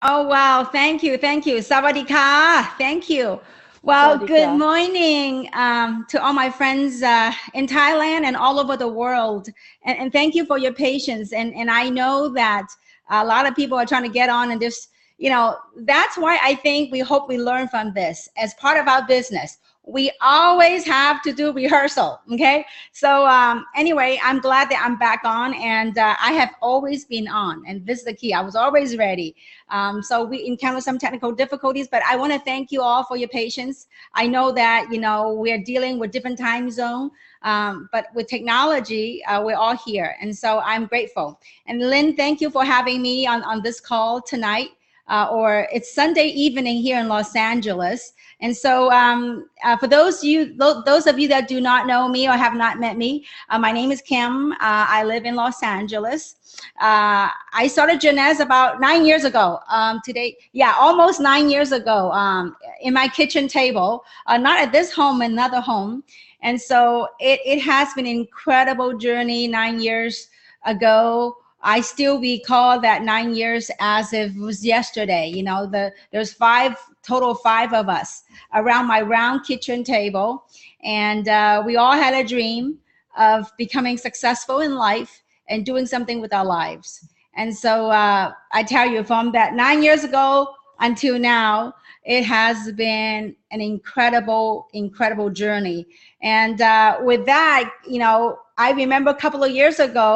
Oh, wow. Thank you. Thank you. Sawadika. Thank you. Well, good สวัสดีค่ะ morning to all my friends in Thailand and all over the world. And thank you for your patience. And I know that a lot of people are trying to get on and just, that's why I think we hope we learn from this as part of our business. We always have to do rehearsal. Okay. So anyway, I'm glad that I'm back on and I have always been on. And this is the key. I was always ready. So we encountered some technical difficulties, but I want to thank you all for your patience. I know that, we are dealing with different time zone, but with technology, we're all here. And so I'm grateful. And Lynn, thank you for having me on this call tonight. Or it's Sunday evening here in Los Angeles. And so for those of you that do not know me or have not met me, my name is Kim. I live in Los Angeles. I started Jeunesse about 9 years ago. Today, yeah, almost 9 years ago in my kitchen table, not at this home, another home. And so it has been an incredible journey 9 years ago. I still recall that 9 years as if it was yesterday. There's total five of us around my round kitchen table. And we all had a dream of becoming successful in life and doing something with our lives. And so I tell you, from that 9 years ago until now, it has been an incredible journey. And with that, I remember a couple of years ago,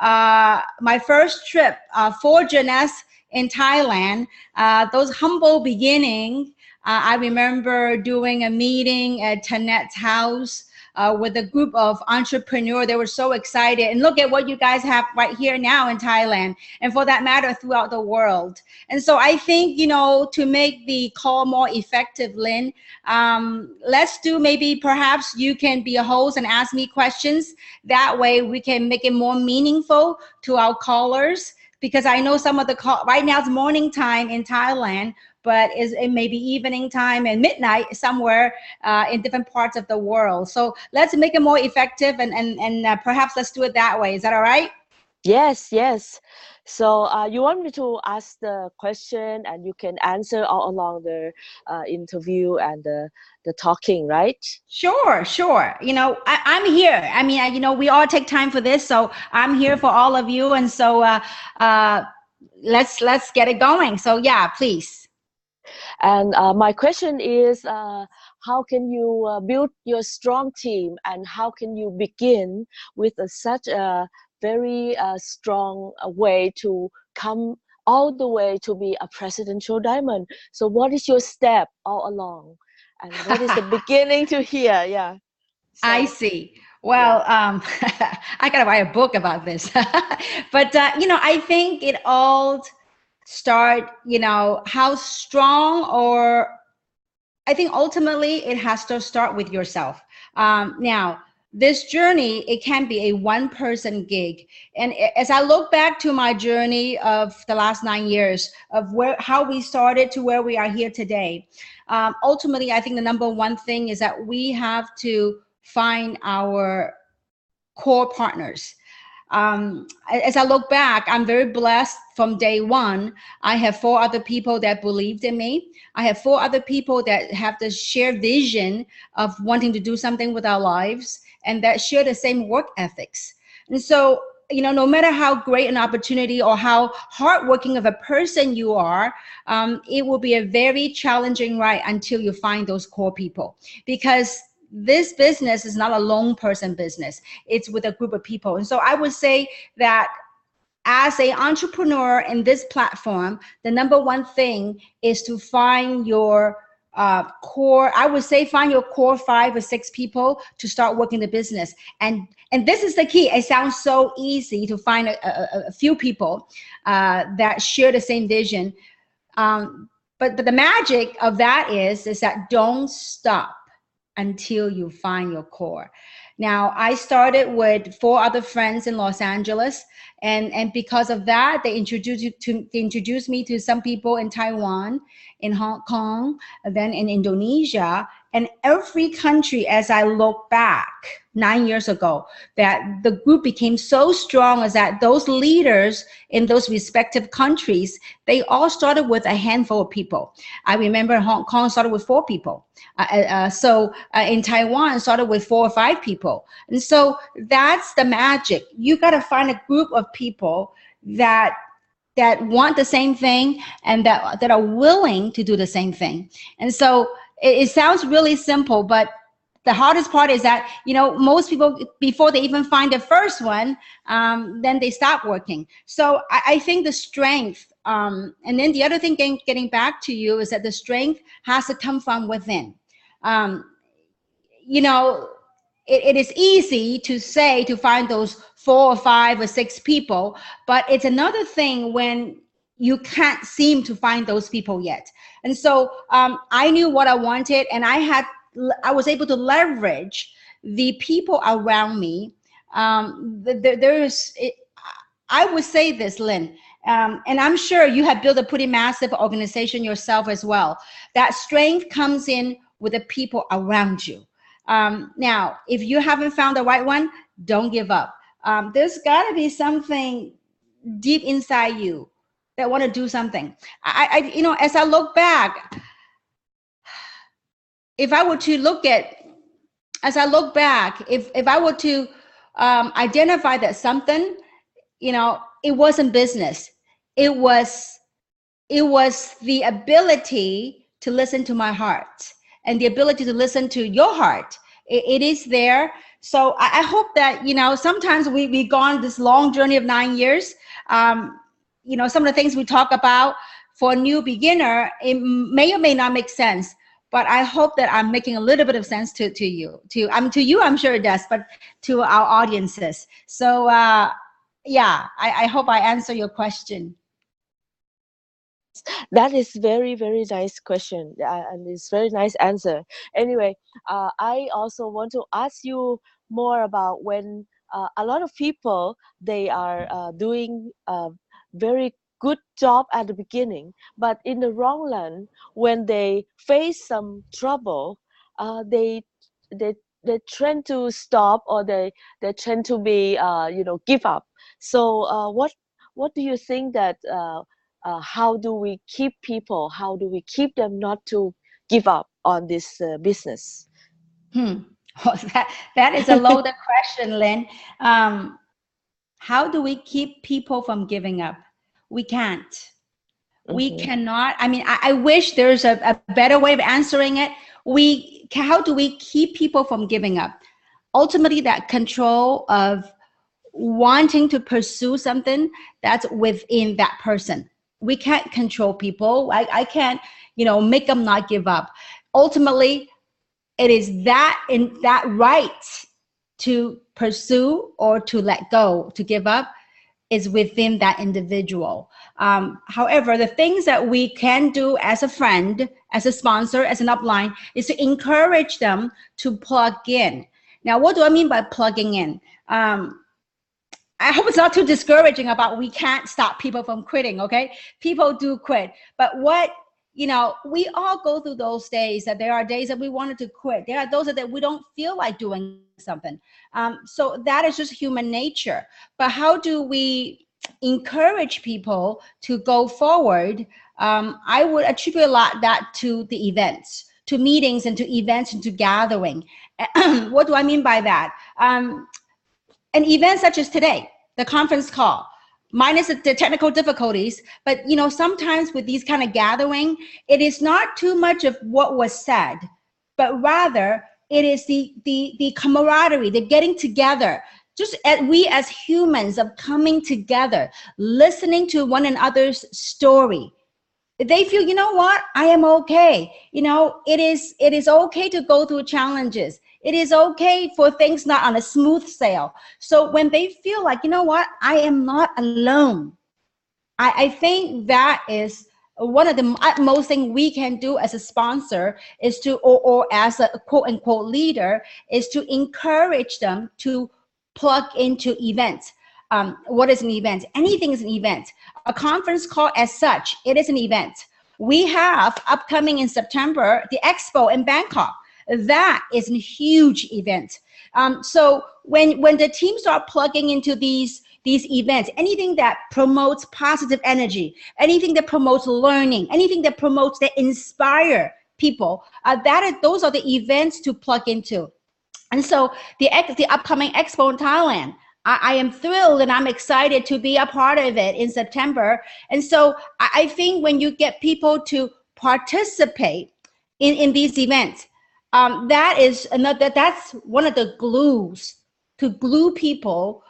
my first trip for Jeunesse in Thailand, those humble beginnings. I remember doing a meeting at Tanet's house with a group of entrepreneurs. They were so excited. And look at what you guys have right here now in Thailand, and for that matter, throughout the world. And so I think, to make the call more effective, Lynn, let's do maybe perhaps you can be a host and ask me questions. That way we can make it more meaningful to our callers, because I know some of the call right now it's morning time in Thailand, but it may be evening time and midnight somewhere in different parts of the world. So let's make it more effective and perhaps let's do it that way. Is that all right? Yes. So you want me to ask the question and you can answer all along the interview and the talking, right? Sure. I'm here. I mean, we all take time for this, so I'm here for all of you. And so let's get it going. So yeah, please. And my question is, how can you build your strong team, and how can you begin with such a very strong way to come all the way to be a presidential diamond? So what is your step all along, and what is the beginning to here? Yeah. So, I see. Well, I gotta write a book about this. But I think it all start, how strong, or I think ultimately it has to start with yourself. Now, this journey, it can be a one-person gig. And as I look back to my journey of the last 9 years of how we started to where we are here today, ultimately, I think the number one thing is that we have to find our core partners. As I look back, I'm very blessed. From day one, I have 4 other people that believed in me. I have 4 other people that have the shared vision of wanting to do something with our lives and that share the same work ethics. And so, no matter how great an opportunity or how hardworking of a person you are, it will be a very challenging ride until you find those core people, because this business is not a lone person business. It's with a group of people. And so I would say that as an entrepreneur in this platform, the number one thing is to find your core. I would say find your core 5 or 6 people to start working the business. And this is the key. It sounds so easy to find a few people that share the same vision. But the magic of that is that don't stop until you find your core. Now, I started with 4 other friends in Los Angeles, and because of that, they introduced me to some people in Taiwan, in Hong Kong, then in Indonesia, And every country, as I look back 9 years ago, that the group became so strong is that those leaders in those respective countries, they all started with a handful of people. I remember Hong Kong started with 4 people. In Taiwan, it started with 4 or 5 people. And so that's the magic. You got to find a group of people that want the same thing and that are willing to do the same thing. And so it sounds really simple, but the hardest part is that, most people, before they even find the first one, then they stop working. So I think the strength, and then the other thing, getting back to you, is that the strength has to come from within. It is easy to say, to find those 4 or 5 or 6 people, but it's another thing when you can't seem to find those people yet. And so I knew what I wanted, and I was able to leverage the people around me. I would say this, Lynn, and I'm sure you have built a pretty massive organization yourself as well. That strength comes in with the people around you. Now, if you haven't found the right one, don't give up. There's got to be something deep inside you that want to do something. As I look back, if I were to identify that something, it wasn't business. It was the ability to listen to my heart and the ability to listen to your heart. It is there. So I hope that, sometimes we've gone this long journey of 9 years. Some of the things we talk about for a new beginner, it may or may not make sense, but I hope that I'm making a little bit of sense to you. To you, I'm sure it does, but to our audiences. So I hope I answer your question. That is very, very nice question, and it's very nice answer. Anyway, I also want to ask you more about when a lot of people, they are doing a very good job at the beginning, but in the long run, when they face some trouble, they tend to stop, or they tend to be give up. So what do you think that how do we keep people? How do we keep them not to give up on this business? That is a loaded question, Lynn. How do we keep people from giving up? We can't. We cannot. I mean, I wish there's a better way of answering it. How do we keep people from giving up? Ultimately, that control of wanting to pursue something that's within that person. We can't control people. I can't, make them not give up. Ultimately, it is that right to pursue or to let go, to give up, is within that individual. However, the things that we can do as a friend, as a sponsor, as an upline, is to encourage them to plug in. Now, what do I mean by plugging in? I hope it's not too discouraging about we can't stop people from quitting, okay? People do quit. But we all go through those days, that there are days that we wanted to quit. There are those that we don't feel like doing something. So that is just human nature. But how do we encourage people to go forward? I would attribute a lot that to the events, to meetings and to events and to gathering. What do I mean by that? An event such as today, the conference call, minus the technical difficulties, but sometimes with these kind of gathering, it is not too much of what was said, but rather it is the camaraderie, the getting together, just we as humans of coming together, listening to one another's story. They feel, I am okay. It is okay to go through challenges. It is okay for things not on a smooth sail. So when they feel like, I am not alone. I think that is one of the utmost thing we can do as a sponsor is to, or as a quote unquote leader, is to encourage them to plug into events. What is an event? Anything is an event. A conference call as such, it is an event. We have upcoming in September, the expo in Bangkok. That is a huge event. So when the team start plugging into these events, anything that promotes positive energy, anything that promotes learning, anything that promotes, that inspire people, those are the events to plug into. And so the upcoming expo in Thailand, I am thrilled and I'm excited to be a part of it in September. And so I think when you get people to participate in these events, that's one of the glues to glue people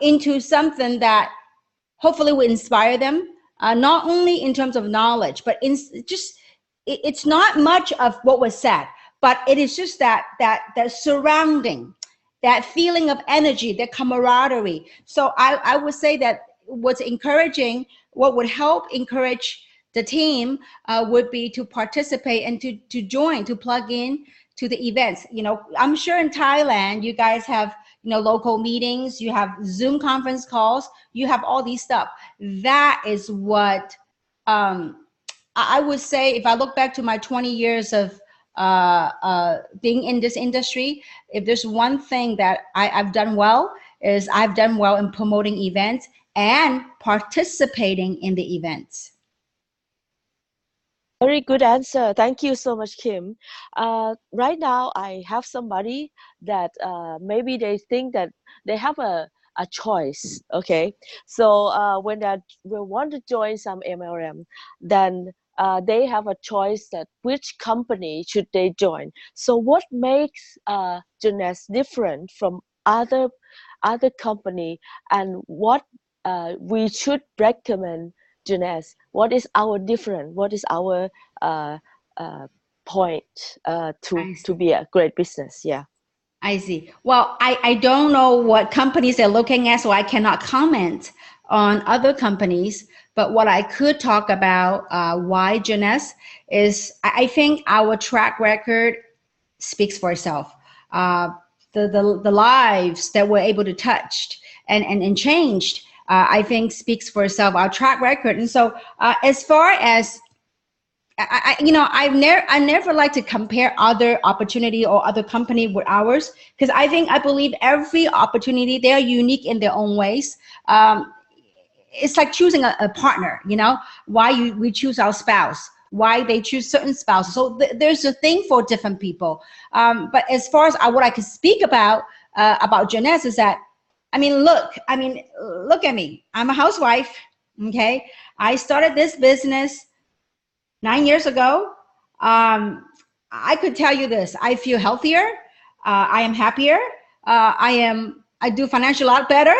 into something that hopefully will inspire them, not only in terms of knowledge, but it's not much of what was said, but it is just that surrounding, that feeling of energy, that camaraderie. So I would say that what's encouraging, what would help encourage the team would be to participate and to join, to plug in to the events. I'm sure in Thailand, you guys have, local meetings, you have Zoom conference calls, you have all these stuff. That is what I would say, if I look back to my 20 years of being in this industry, if there's one thing that I've done well, is I've done well in promoting events and participating in the events. Very good answer. Thank you so much, Kim. Right now, I have somebody that maybe they think that they have a choice. Okay, so when they want to join some MLM, then they have a choice that which company should they join. So what makes Jeunesse different from other company, and what we should recommend Jeunesse? What is our difference? What is our point to be a great business? Yeah. I see. Well, I don't know what companies they're looking at, so I cannot comment on other companies. But what I could talk about why Jeunesse is, I think our track record speaks for itself. The lives that we're able to touch and changed, I think speaks for itself, our track record. And so as far as I never like to compare other opportunity or other company with ours, because I believe every opportunity, they are unique in their own ways. It's like choosing a partner, why we choose our spouse, why they choose certain spouses. So there's a thing for different people. But as far as what I can speak about Jeunesse is that, look at me. I'm a housewife, okay? I started this business 9 years ago. I could tell you this, I feel healthier. I am happier. I do financially a lot better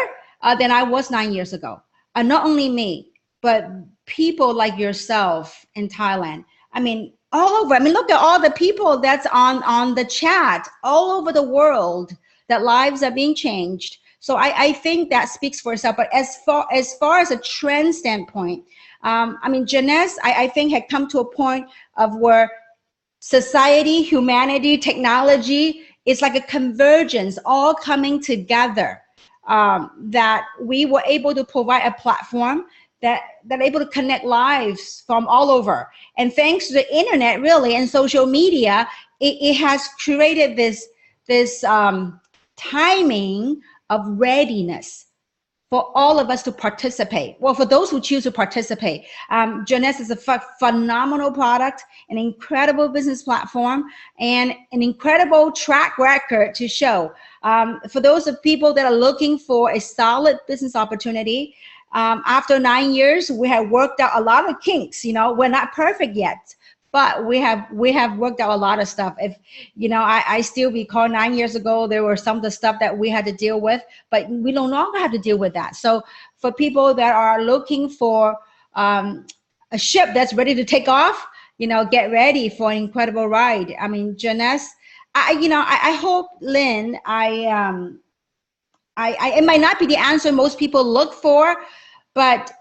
than I was 9 years ago. Not only me, but people like yourself in Thailand. All over. Look at all the people that's on the chat all over the world, that lives are being changed. So I think that speaks for itself. But as far as a trend standpoint, Jeunesse, I think, had come to a point of where society, humanity, technology is like a convergence, all coming together, that we were able to provide a platform that able to connect lives from all over. And thanks to the internet, really, and social media, it has created this timing of readiness for all of us to participate. Well, for those who choose to participate, Jeunesse is a phenomenal product, an incredible business platform, and an incredible track record to show. For those of people that are looking for a solid business opportunity, after 9 years, we have worked out a lot of kinks. We're not perfect yet, but we have worked out a lot of stuff. If I still recall 9 years ago, there were some of the stuff that we had to deal with, but we no longer have to deal with that. So for people that are looking for a ship that's ready to take off, get ready for an incredible ride. Jeunesse, I hope, Lynn, it might not be the answer most people look for, but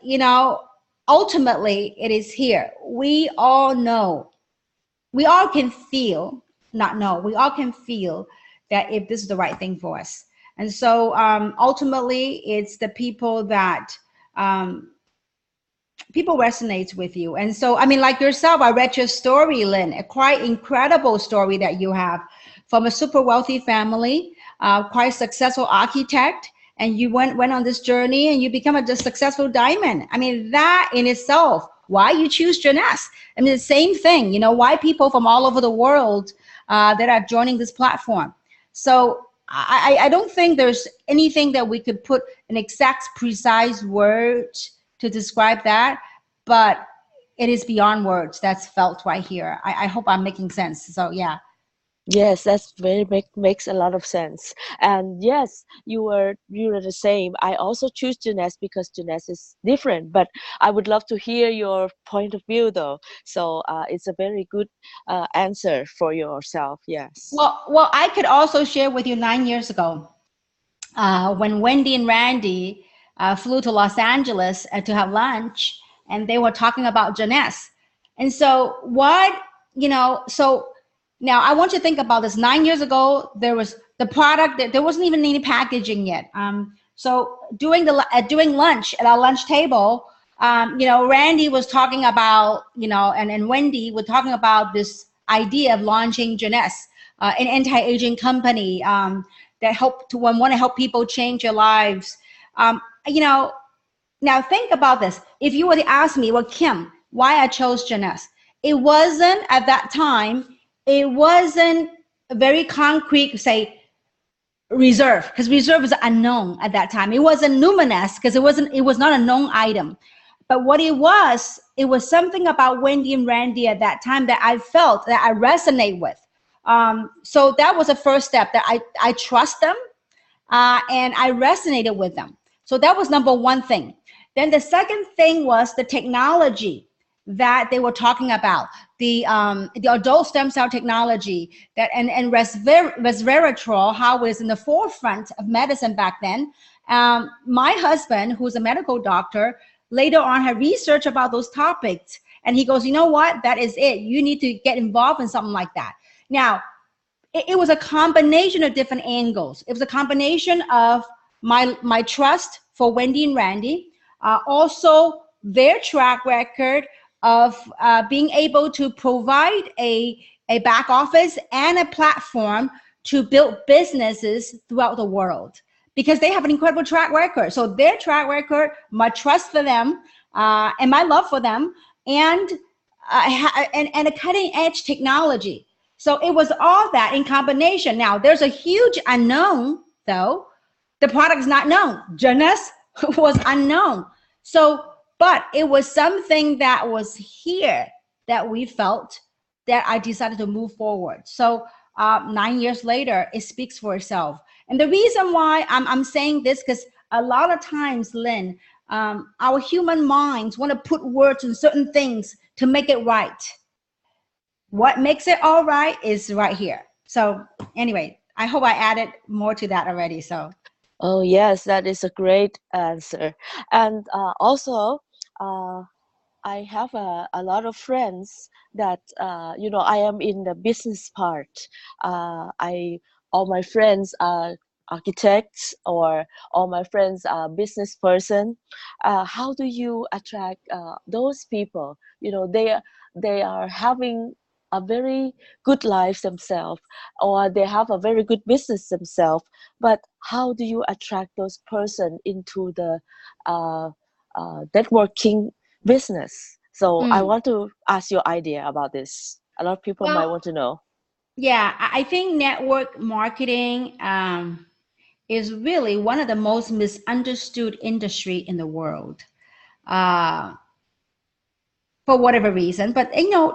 ultimately it is here. We all know, we all can feel, not know, we all can feel that if this is the right thing for us. And so ultimately it's the people that people resonate with you. And so, I mean, like yourself, I read your story, Lynn, a quite incredible story that you have from a super wealthy family, quite successful architect, and you went on this journey and you become a successful diamond. I mean, that in itself, why you choose Jeunesse? I mean, the same thing, you know, why people from all over the world that are joining this platform. So I don't think there's anything that we could put an exact, precise word to describe that, but it is beyond words. That's felt right here. I hope I'm making sense. So yeah. Yes, that's makes a lot of sense. And yes, you were the same. I also choose Jeunesse because Jeunesse is different. But I would love to hear your point of view, though. So it's a very good answer for yourself. Yes. Well, I could also share with you 9 years ago, when Wendy and Randy flew to Los Angeles to have lunch, and they were talking about Jeunesse. And so so now I want you to think about this. 9 years ago, there was the product that there wasn't even any packaging yet. So doing lunch at our lunch table, Randy was talking about, and Wendy were talking about this idea of launching Jeunesse, an anti-aging company that want to help people change their lives. Now think about this. If you were to ask me, well, Kim, why I chose Jeunesse, it wasn't at that time. It wasn't a very concrete, say, reserve, because reserve is unknown at that time. It wasn't numinous because it was not a known item. But what it was something about Wendy and Randy at that time that I felt that I resonate with. So that was the first step, that I trust them and I resonated with them. So that was number one thing. Then the second thing was the technology that they were talking about, the adult stem cell technology that and resveratrol, how it was in the forefront of medicine back then. My husband, who's a medical doctor, later on had research about those topics, and he goes, you know what, that is it. You need to get involved in something like that. Now, it was a combination of different angles. It was a combination of my trust for Wendy and Randy, also their track record of being able to provide a back office and a platform to build businesses throughout the world, because they have an incredible track record. So their track record, my trust for them, and my love for them, and a cutting edge technology. So it was all that in combination. Now there's a huge unknown, though. The product is not known. Jeunesse was unknown. So, but it was something that was here that we felt that I decided to move forward. So 9 years later, it speaks for itself. And the reason why I'm saying this, because a lot of times, Lynn, our human minds want to put words on certain things to make it right. What makes it all right is right here. So anyway, I hope I added more to that already. So. Oh, yes, that is a great answer. And also, I have a lot of friends that, I am in the business part. All my friends are architects, or all my friends are business person. How do you attract those people? They are having a very good life themselves, or they have a very good business themselves, but how do you attract those person into the networking business? So I want to ask your idea about this. A lot of people might want to know. Yeah, I think network marketing is really one of the most misunderstood industry in the world. For whatever reason, but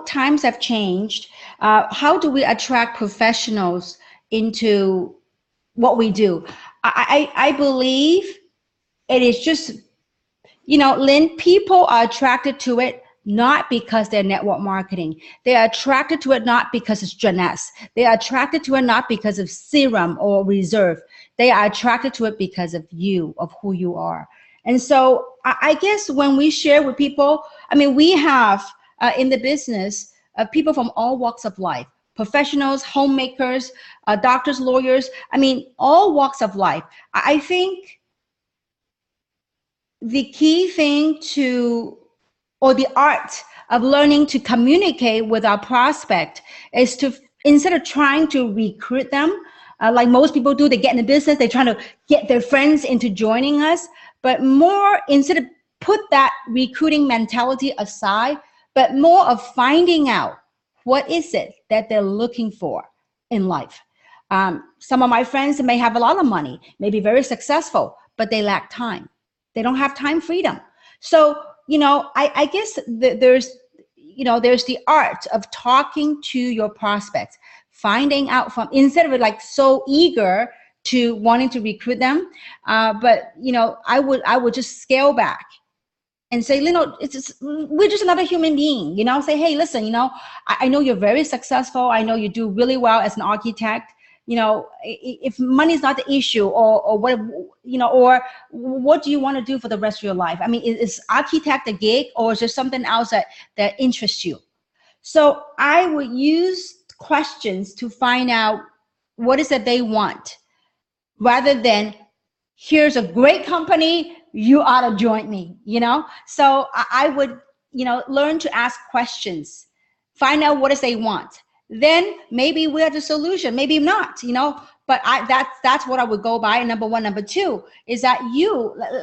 times have changed. How do we attract professionals into what we do? I believe it is just, Lynn, people are attracted to it not because they're network marketing. They are attracted to it not because it's Jeunesse. They are attracted to it not because of serum or reserve. They are attracted to it because of you, of who you are. And so I guess when we share with people, we have in the business people from all walks of life, professionals, homemakers, doctors, lawyers, all walks of life. I think the key thing to or the art of learning to communicate with our prospect is to, instead of trying to recruit them, like most people do, they get in the business, they're trying to get their friends into joining us, but more, instead of put that recruiting mentality aside, but more of finding out what is it that they're looking for in life. Some of my friends may have a lot of money, may be very successful, but they lack time. They don't have time freedom. So, I guess there's the art of talking to your prospects, finding out from, instead of like so eager to wanting to recruit them, but I would just scale back and say, we're just another human being, say, hey, listen, I know you're very successful. I know you do really well as an architect. If money is not the issue, or what, or what do you want to do for the rest of your life? I mean, is architect a gig, or is there something else that interests you? So I would use questions to find out what is it they want, rather than here's a great company, you ought to join me, So I would, learn to ask questions, find out what is they want. Then maybe we are the solution, maybe not, but that's what I would go by. Number one. Number two is that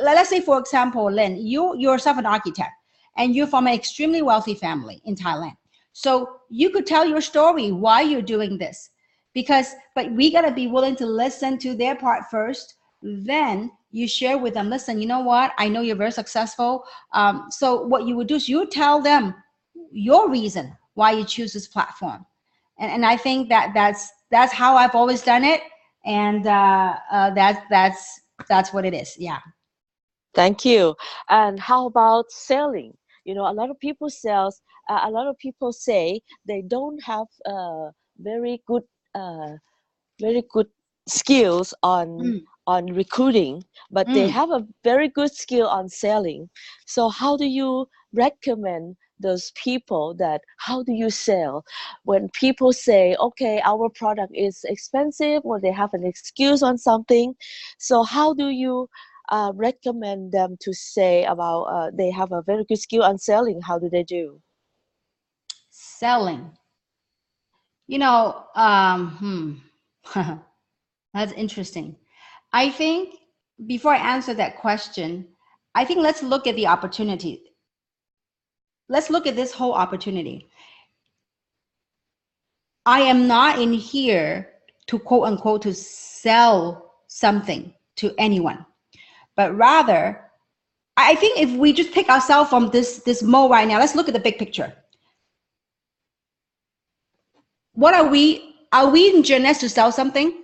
let's say, for example, Lynn, you yourself an architect, and you're from an extremely wealthy family in Thailand. So you could tell your story, why you're doing this, but we got to be willing to listen to their part first. Then you share with them, listen, you know what? I know you're very successful. So what you would do is you tell them your reason why you choose this platform. And I think that's how I've always done it. And that's what it is. Yeah. Thank you. And how about selling? A lot of people a lot of people say they don't have very good skills on recruiting, but they have a very good skill on selling. So how do you recommend those people that, how do you sell when people say, okay, our product is expensive, or they have an excuse on something? So how do you recommend them to say about they have a very good skill on selling? How do they do? Selling. That's interesting. I think before I answer that question, I think let's look at the opportunity. Let's look at this whole opportunity. I am not in here to quote unquote to sell something to anyone, but rather, I think if we just take ourselves from this mode right now, let's look at the big picture. What are we? Are we in Jeunesse to sell something?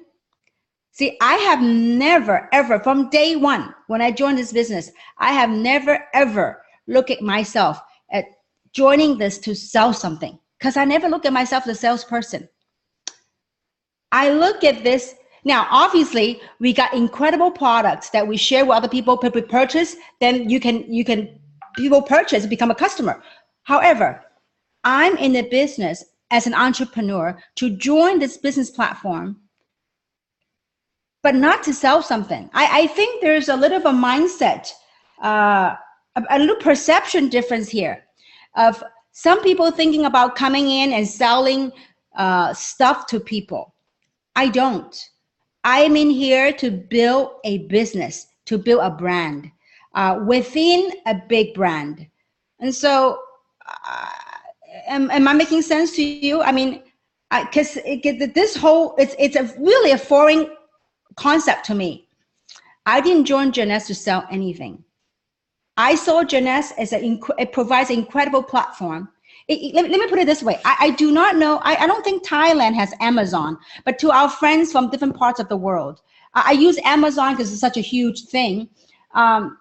See, I have never, ever, from day one, when I joined this business, I have never, ever looked at myself at joining this to sell something, because I never look at myself as a salesperson. I look at this, now, obviously, we got incredible products that we share with other people, people purchase, then people purchase, become a customer. However, I'm in the business as an entrepreneur to join this business platform, but not to sell something. I think there's a little of a mindset, a little perception difference here of some people thinking about coming in and selling stuff to people. I don't. I'm in here to build a business, to build a brand within a big brand. And so, am I making sense to you? I mean, because this whole, it's really a foreign concept to me. I didn't join Jeunesse to sell anything. I saw Jeunesse as it provides an incredible platform. Let me put it this way. I do not know, I don't think Thailand has Amazon, but to our friends from different parts of the world, I use Amazon because it's such a huge thing. I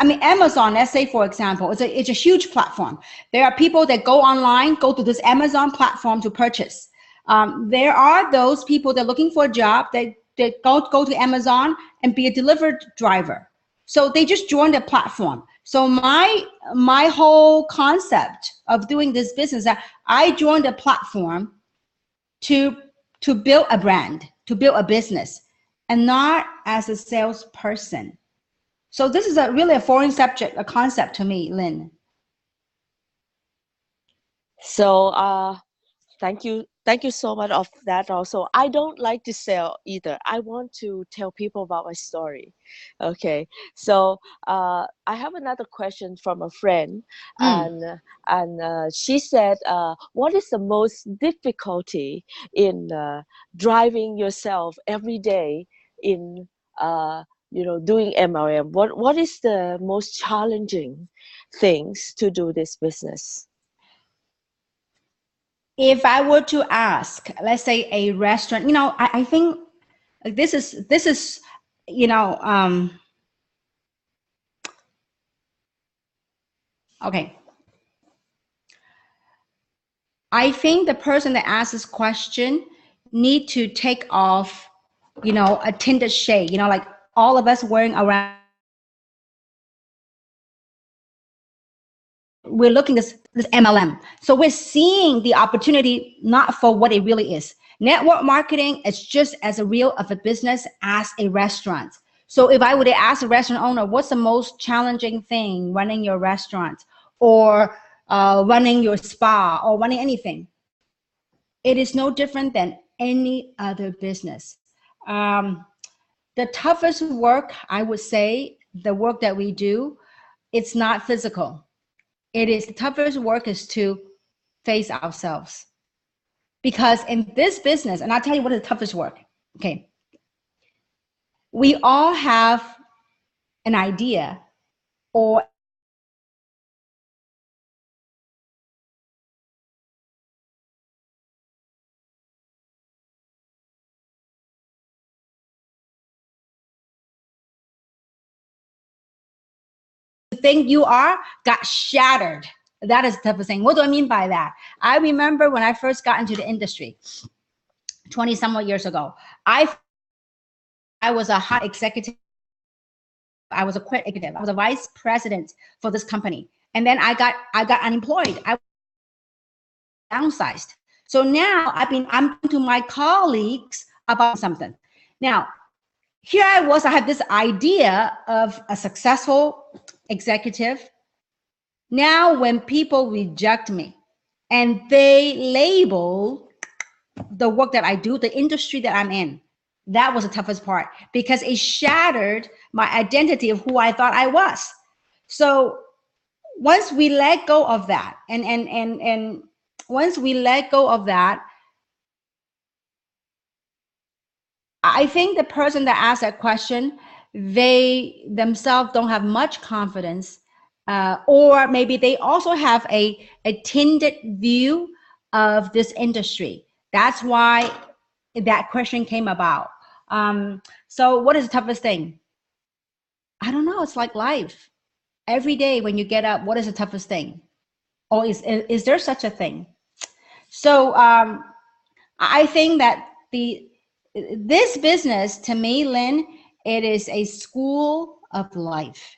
mean, Amazon, let's say, for example, it's a huge platform. There are people that go online, go to this Amazon platform to purchase. There are those people that are looking for a job that go to Amazon and be a delivery driver. So they just joined the platform. So my whole concept of doing this business, I joined a platform to build a brand, to build a business, and not as a salesperson. So this is really a foreign subject, a concept to me, Lynn. So thank you so much of that. Also, I don't like to sell either. I want to tell people about my story. Okay, so I have another question from a friend, and she said, what is the most difficulty in driving yourself every day in doing MLM? What is the most challenging things to do this business? If I were to ask, let's say a restaurant, I think this is, okay. I think the person that asks this question need to take off, a tinted shade, like all of us wearing around. We're looking at this MLM. So we're seeing the opportunity not for what it really is. Network marketing is just as real of a business as a restaurant. So if I were to ask a restaurant owner, what's the most challenging thing running your restaurant or running your spa or running anything? It is no different than any other business. The toughest work, I would say, the work that we do, it's not physical. It is the toughest work is to face ourselves. Because in this business, and I'll tell you what is the toughest work, okay? We all have an idea or think you are got shattered. That is the toughest thing. What do I mean by that? I remember when I first got into the industry 20 some odd years ago, I was a high executive. I was a quick executive. I was a vice president for this company. And then I got unemployed. I downsized. So now I'm to my colleagues about something. Now, here I had this idea of a successful executive. Now, when people reject me and they label the work that I do, the industry that I'm in, that was the toughest part because it shattered my identity of who I thought I was. So once we let go of that, and once we let go of that, I think the person that asked that question, they themselves don't have much confidence, or maybe they also have a tinted view of this industry. That's why that question came about. So what is the toughest thing? I don't know. It's like life. Every day when you get up, what is the toughest thing? Or is there such a thing? So I think that this business, to me, Lynn, it is a school of life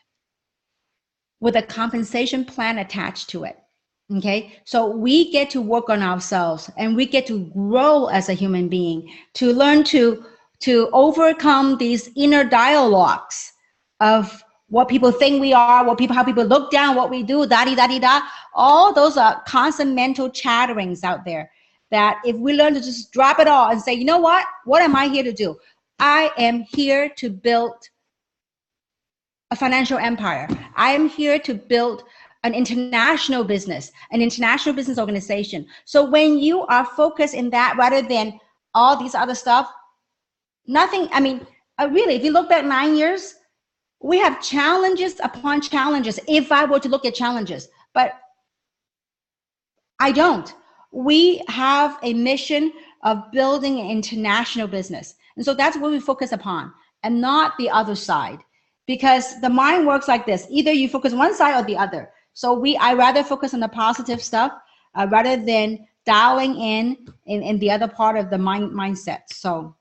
with a compensation plan attached to it. Okay, so we get to work on ourselves and we get to grow as a human being, to learn to overcome these inner dialogues of what people think we are, how people look down, what we do, da-di-da-di-da. All those are constant mental chatterings out there that if we learn to just drop it all and say, you know what am I here to do? I am here to build a financial empire. I am here to build an international business organization. So when you are focused in that rather than all these other stuff, nothing, really, if you look back 9 years, we have challenges upon challenges if I were to look at challenges, but I don't. We have a mission of building an international business. And so that's what we focus upon and not the other side, because the mind works like this. Either you focus one side or the other. So I rather focus on the positive stuff rather than dialing in the other part of the mindset. So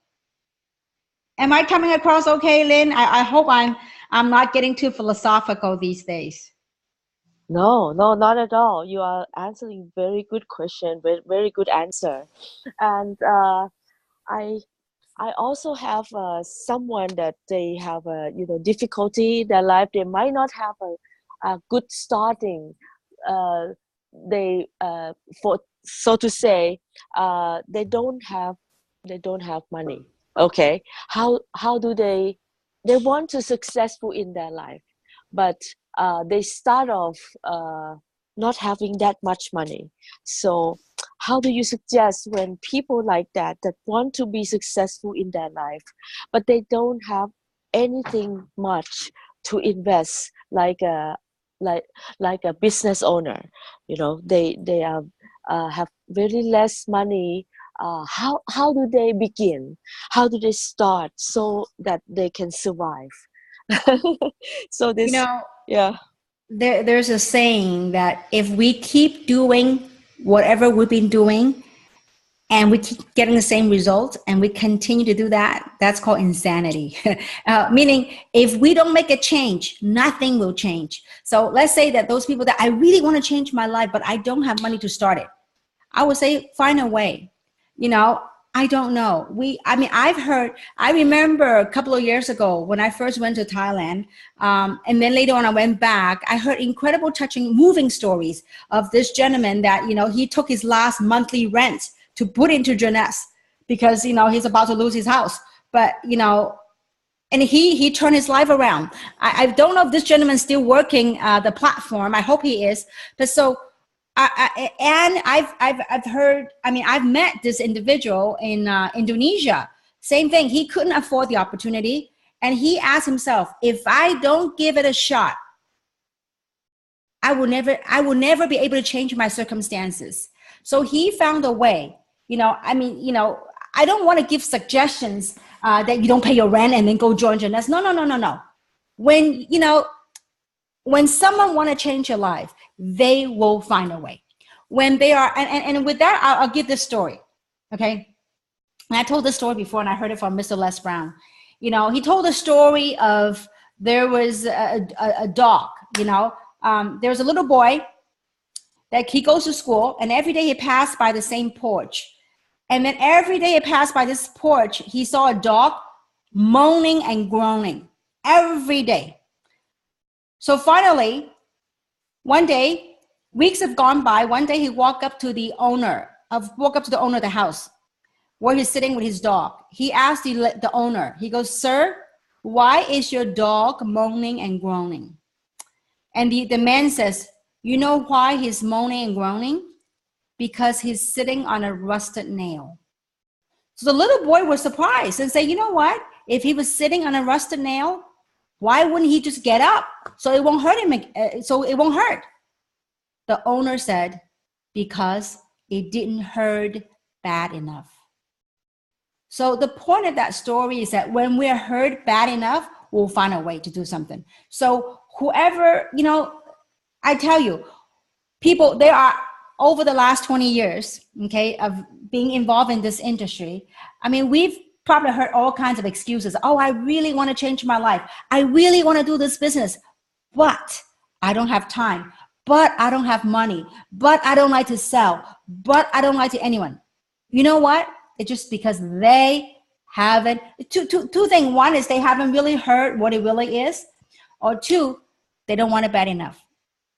am I coming across okay, Lynn? I hope I'm not getting too philosophical these days. No, not at all. You are answering very good question, very good answer. And I also have someone that they have a difficulty in their life. They might not have a good starting. They for so to say, they don't have money. Okay, how do they want to successful in their life, but they start off not having that much money. So how do you suggest when people like that want to be successful in their life, but they don't have anything much to invest, like a business owner, they are have very less money. How do they begin? How do they start so that they can survive? So this, yeah. There's a saying that if we keep doing whatever we've been doing and we keep getting the same results and we continue to do that, that's called insanity. Meaning if we don't make a change, nothing will change. So let's say that those people that I really want to change my life, but I don't have money to start it. I would say find a way. I don't know. I remember a couple of years ago when I first went to Thailand, and then later on I went back, I heard incredible, touching, moving stories of this gentleman that, he took his last monthly rent to put into Jeunesse because, he's about to lose his house. But, and he turned his life around. I don't know if this gentleman's still working the platform. I hope he is. But so, I've heard, I've met this individual in Indonesia. Same thing. He couldn't afford the opportunity. And he asked himself, if I don't give it a shot, I will never be able to change my circumstances. So he found a way. I don't want to give suggestions that you don't pay your rent and then go join Jeunesse. No. When someone want to change your life, they will find a way. When they are, and with that, I'll give this story, okay? And I told this story before, and I heard it from Mr. Les Brown. He told a story of there was a dog. There was a little boy that he goes to school, and every day he passed by the same porch. And then every day he passed by this porch, he saw a dog moaning and groaning every day. So finally, one day, weeks have gone by. One day he walked up to the owner of the house where he's sitting with his dog. He asked the owner, he goes, "Sir, why is your dog moaning and groaning?" And the man says, "You know why he's moaning and groaning? Because he's sitting on a rusted nail." So the little boy was surprised and said, "You know what? If he was sitting on a rusted nail, why wouldn't he just get up so it won't hurt him? So it won't hurt." The owner said, "Because it didn't hurt bad enough." So the point of that story is that when we're hurt bad enough, we'll find a way to do something. So whoever, I tell you, people, there are over the last 20 years, okay, of being involved in this industry. We've probably heard all kinds of excuses. "Oh, I really want to change my life. I really want to do this business, but I don't have time. But I don't have money. But I don't like to sell. But I don't like to anyone." You know what? It's just because they haven't, two things. One is they haven't really heard what it really is. Or two, they don't want it bad enough.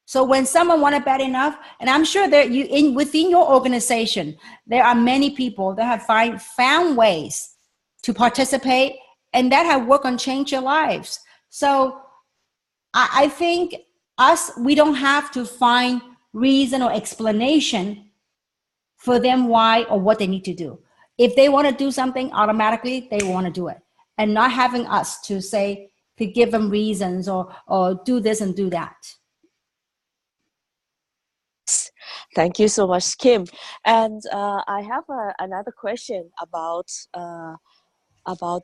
So when someone wants it bad enough, and I'm sure that within your organization, there are many people that have found ways to participate and that have worked on change your lives. So I think we don't have to find reason or explanation for them why or what they need to do. If they want to do something, automatically they want to do it, and not having us to say, to give them reasons or do this and do that. Thank you so much, Kim. And I have another question about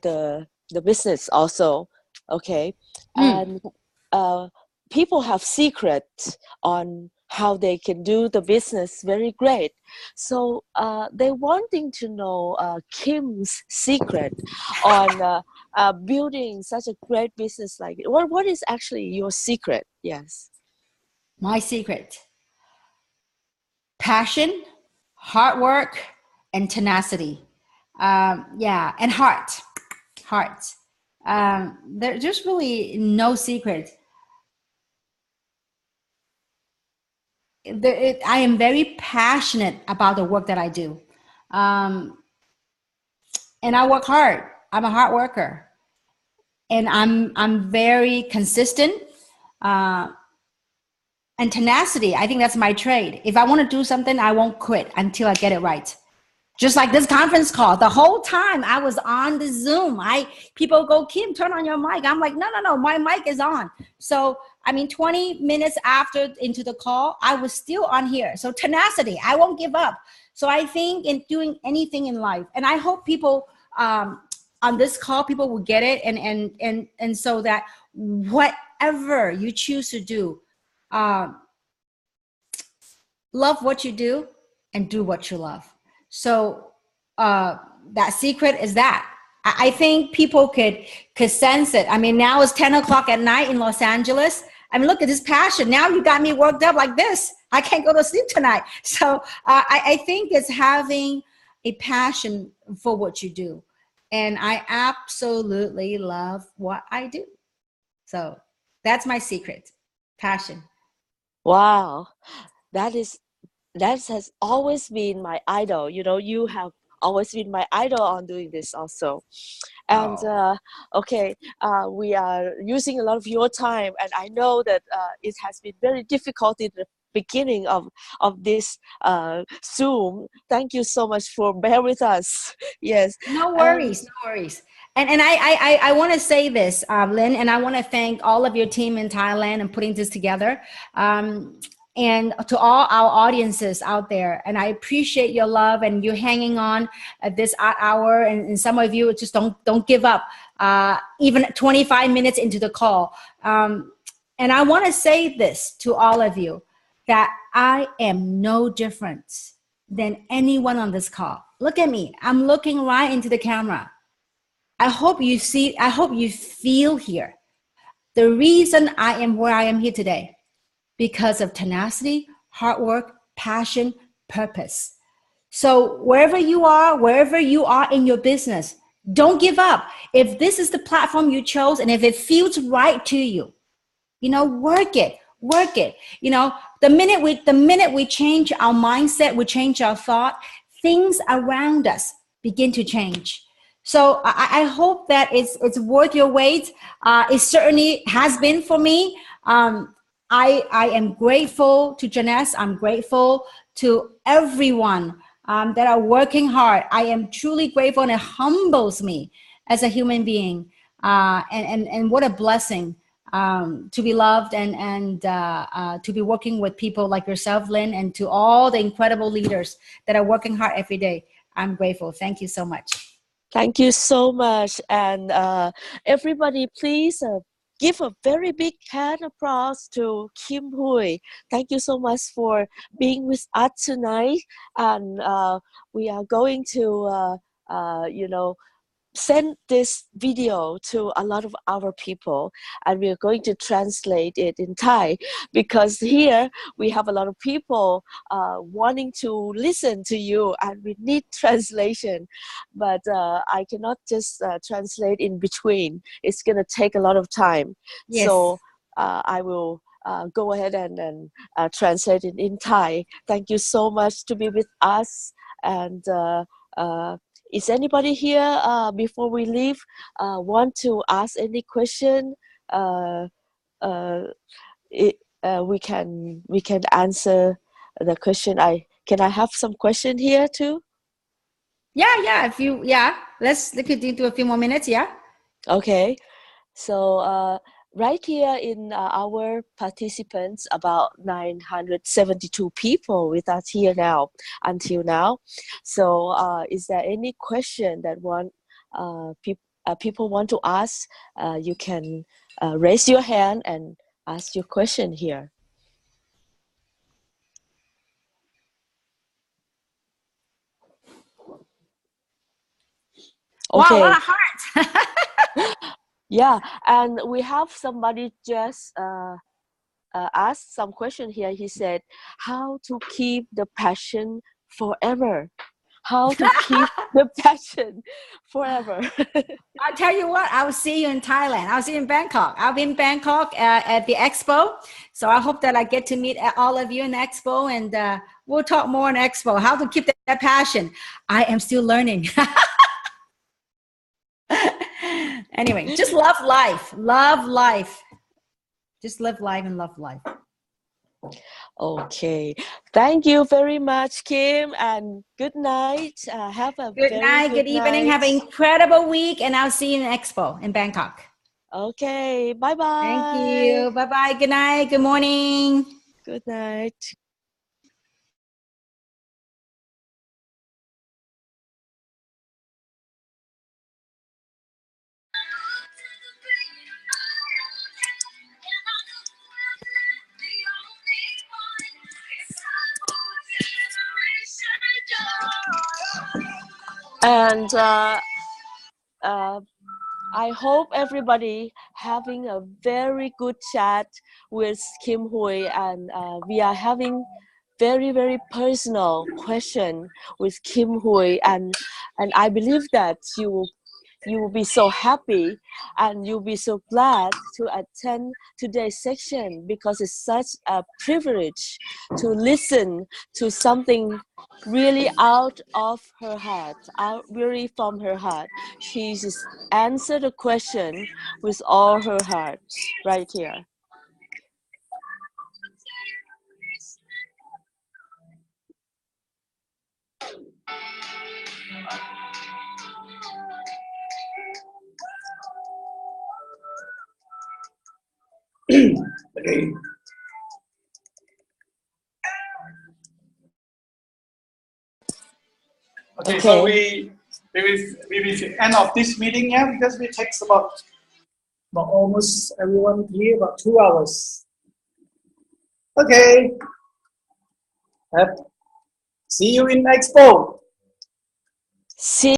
the business also. Okay, and people have secrets on how they can do the business very great. So they wanting to know Kim's secret on building such a great business like it. What is actually your secret? Yes. My secret: passion, hard work, and tenacity. Yeah, and heart. There's just really no secret. I am very passionate about the work that I do. And I work hard. I'm a hard worker. And I'm very consistent. And tenacity, I think that's my trade. If I want to do something, I won't quit until I get it right. Just like this conference call, the whole time I was on the Zoom, people go, Kim, turn on your mic. I'm like, no, my mic is on. So, 20 minutes after into the call, I was still on here. So tenacity, I won't give up. So I think in doing anything in life, and I hope people on this call, people will get it. And so that whatever you choose to do, love what you do and do what you love. So that secret is that. I think people could sense it. Now it's 10 o'clock at night in Los Angeles. Look at this passion. Now you got me worked up like this. I can't go to sleep tonight. So I think it's having a passion for what you do. And I absolutely love what I do. So that's my secret, passion. Wow, that has always been my idol. You have always been my idol on doing this also. And okay, we are using a lot of your time, and I know that it has been very difficult in the beginning of this Zoom. Thank you so much for bear with us. Yes. No worries. And I want to say this, Lynn, and I want to thank all of your team in Thailand and putting this together. And to all our audiences out there, and I appreciate your love and you hanging on at this hour. And some of you just don't give up, even 25 minutes into the call. And I want to say this to all of you, that I am no different than anyone on this call. Look at me. I'm looking right into the camera. I hope you feel here. The reason I am where I am here today, because of tenacity, hard work, passion, purpose. So wherever you are in your business, don't give up. If this is the platform you chose, and if it feels right to you, work it. The minute we change our mindset, we change our thought, things around us begin to change. So I hope that it's worth your wait. It certainly has been for me. I am grateful to Jeunesse. I'm grateful to everyone that are working hard. I am truly grateful, and it humbles me as a human being. And what a blessing to be loved and to be working with people like yourself, Lynn, and to all the incredible leaders that are working hard every day. I'm grateful. Thank you so much. Thank you so much. And everybody, please give a very big hand applause to Kim Hui. Thank you so much for being with us tonight. And we are going to, send this video to a lot of our people, and we are going to translate it in Thai, because here we have a lot of people wanting to listen to you, and we need translation. But I cannot just translate in between. It's going to take a lot of time. Yes. So I will go ahead and translate it in Thai. Thank you so much to be with us. And is anybody here before we leave want to ask any question? We can answer the question. Can I have some question here too? Yeah. Let's look into a few more minutes. Yeah. Okay. So right here in our participants, about 972 people with us here now until now. So is there any question that people want to ask? You can raise your hand and ask your question here. Okay. Wow, a lot of hearts. Yeah, and we have somebody just asked some question here. He said, how to keep the passion forever? how to keep the passion forever. I'll tell you what, I'll see you in Thailand. I'll see you in Bangkok. I'll be in Bangkok at the expo. So I hope that I get to meet all of you in the expo, and we'll talk more in expo, how to keep that passion. I am still learning. Anyway, just love life. Love life. Just live life and love life. Okay. Thank you very much, Kim, and good night. Have a Good very night, good evening. night. Have an incredible week, and I'll see you in expo in Bangkok. Okay. Bye-bye. Thank you. Bye-bye. Good night. Good morning. Good night. And I hope everybody having a very good chat with Kim Hui, and we are having very personal question with Kim Hui, and I believe that you will be so happy and you'll be so glad to attend today's section, because it's such a privilege to listen to something really out of her heart, out really from her heart. She just answered the question with all her heart right here. Okay, so we will end of this meeting, yeah, because it takes about almost everyone here about 2 hours. Okay. See you in Expo. See